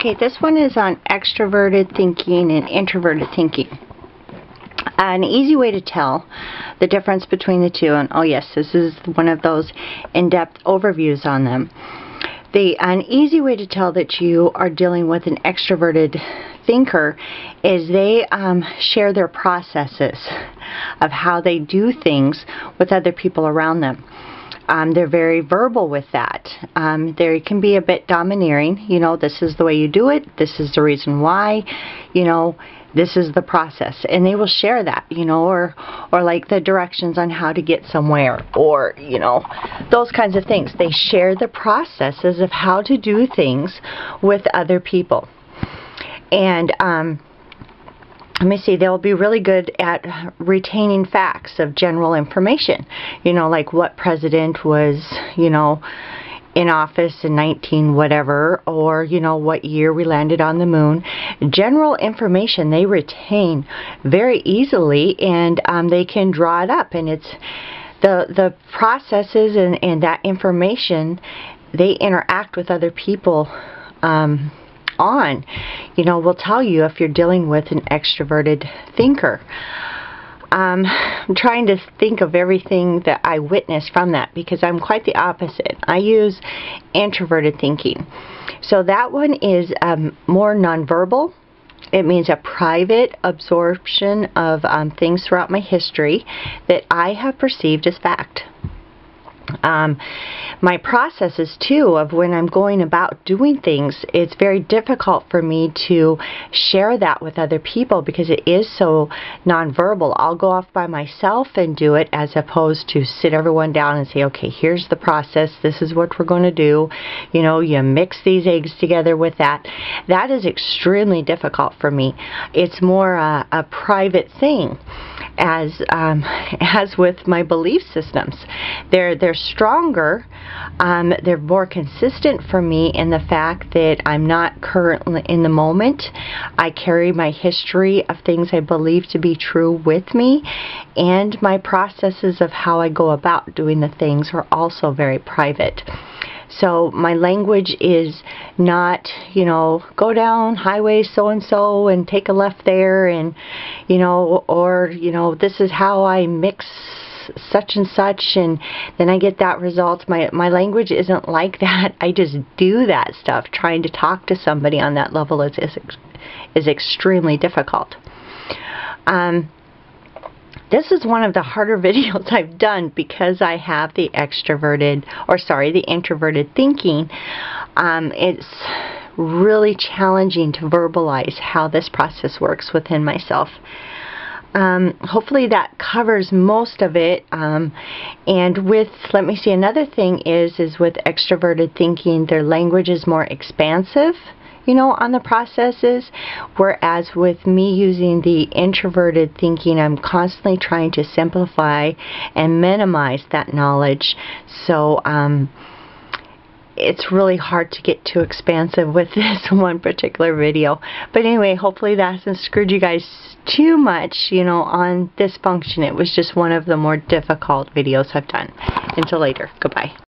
Okay, this one is on extroverted thinking and introverted thinking. An easy way to tell the difference between the two, and oh yes, this is one of those in-depth overviews on them. An easy way to tell that you are dealing with an extroverted thinker is they share their processes of how they do things with other people around them. They're very verbal with that. They can be a bit domineering. You know, this is the way you do it. This is the reason why. You know, this is the process. And they will share that, you know, or like the directions on how to get somewhere, or, you know, those kinds of things. They share the processes of how to do things with other people. And let me see, they'll be really good at retaining facts of general information. You know, like what president was, you know, in office in 19 whatever, or, you know, what year we landed on the moon. General information they retain very easily, and they can draw it up. And it's the processes and that information they interact with other people you know, will tell you if you're dealing with an extroverted thinker. I'm trying to think of everything that I witnessed from that, because I'm quite the opposite. I use introverted thinking. So that one is more nonverbal. It means a private absorption of things throughout my history that I have perceived as fact. My processes too of when I'm going about doing things, it's very difficult for me to share that with other people because it is so nonverbal. I'll go off by myself and do it, as opposed to sit everyone down and say, okay, here's the process, this is what we're going to do. You know, you mix these eggs together with that. That is extremely difficult for me. It's more a private thing. As with my belief systems, they're stronger. They're more consistent for me in the fact that I'm not currently in the moment. I carry my history of things I believe to be true with me, and my processes of how I go about doing the things are also very private. So my language is not, you know, go down highway so-and-so and take a left there, and, you know, or, you know, this is how I mix such and such and then I get that result. My language isn't like that. I just do that stuff. Trying to talk to somebody on that level is extremely difficult. This is one of the harder videos I've done because I have the introverted thinking. It's really challenging to verbalize how this process works within myself. Hopefully that covers most of it. And let me see, another thing is with extroverted thinking, their language is more expansive, you know, on the processes, whereas with me using the introverted thinking, I'm constantly trying to simplify and minimize that knowledge. So it's really hard to get too expansive with this one particular video. But anyway, hopefully that hasn't screwed you guys too much, you know, on this function. It was just one of the more difficult videos I've done. Until later, goodbye.